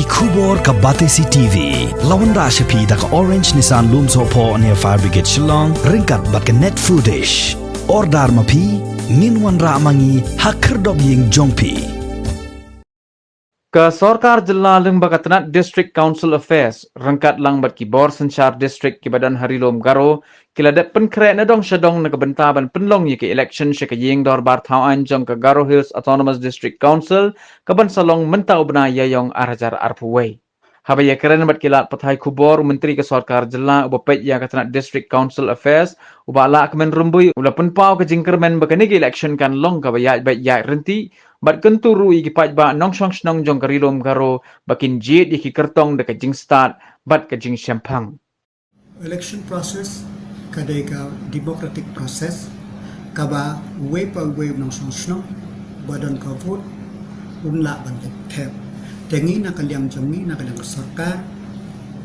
Khubor ka Batesi TV. Lawan ra siya da ka Orange Nissan Lumso po near Fire Brigade Shillong. Ringkat bat ka net foodish. Ordar mapi. Minwan ra mangi hakerdog ying jongpi. Ke Sorkar Jilla Lembaga District Council Affairs rangkat lang bat ki Bor Sanchar District ki Badan Harilom Garo kila det penkret na dong syadong na kabentaban penlong yi ki election sya ka ying dor bar thawan jong ka Garo Hills Autonomous District Council kaban salong mentau bna yayong arajar arpuway. Habaya keren bat kilat pathai kubor menteri ke Sorkar Jilla ubapet ya ka District Council Affairs ubala kemen rumbui ula penpau ke jingkermen bakani ki election kan long kabaya bat ya renti bat kenturu iki pajba nong shong snong jong karilom garo bakin jit iki kertong dekat jing start bat ke jing syampang. Election process kadai ka democratic process kaba way pa way nong shong snong badan ka vote unla bantik thep tengi na kaliang jongi na kaliang sarkar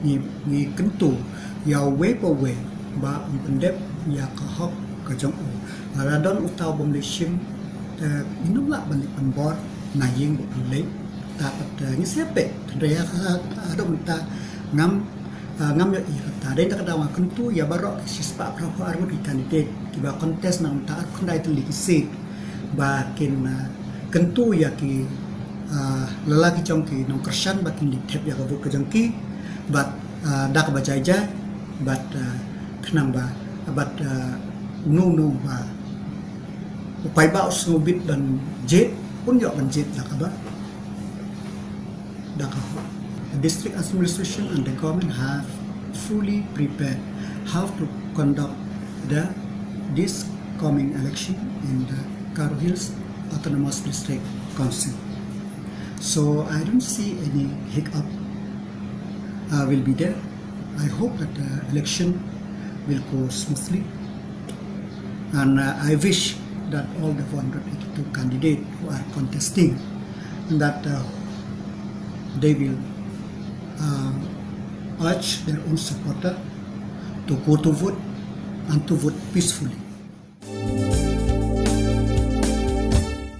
ni kentu ya way pa way ba pendep ya ka hok ka jong radon utaw bom lishim minum lah balik pembor naying boleh tak ada ni siapa tendaya ada minta ngam ya tak ada tak ada makan tu ya baru sispa berapa armut di kandidat tiba kontes nang tak kandai teliti se bakin kentu ya ki lelaki jongki nong kersan bakin ditep ya kabut kejongki bat dak bajaja bat kenang ba bat nu ba upay ba snubit dan jet pun yok ban jet dak ba dak the district administration and the government have fully prepared how to conduct this coming election in the Garo Hills Autonomous District Council. So I don't see any hiccup will be there. I hope that the election will go smoothly, and I wish that all the 482 candidates who are contesting that they will urge their own supporter to go to vote and to vote peacefully.